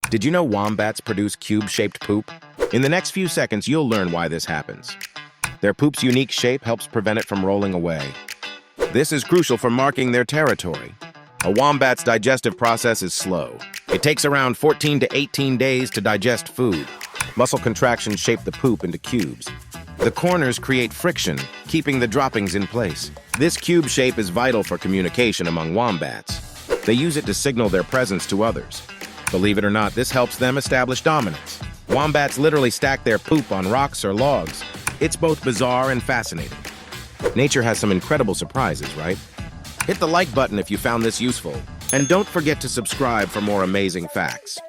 Did you know wombats produce cube-shaped poop? In the next few seconds, you'll learn why this happens. Their poop's unique shape helps prevent it from rolling away. This is crucial for marking their territory. A wombat's digestive process is slow. It takes around 14 to 18 days to digest food. Muscle contractions shape the poop into cubes. The corners create friction, keeping the droppings in place. This cube shape is vital for communication among wombats. They use it to signal their presence to others. Believe it or not, this helps them establish dominance. Wombats literally stack their poop on rocks or logs. It's both bizarre and fascinating. Nature has some incredible surprises, right? Hit the like button if you found this useful, and don't forget to subscribe for more amazing facts.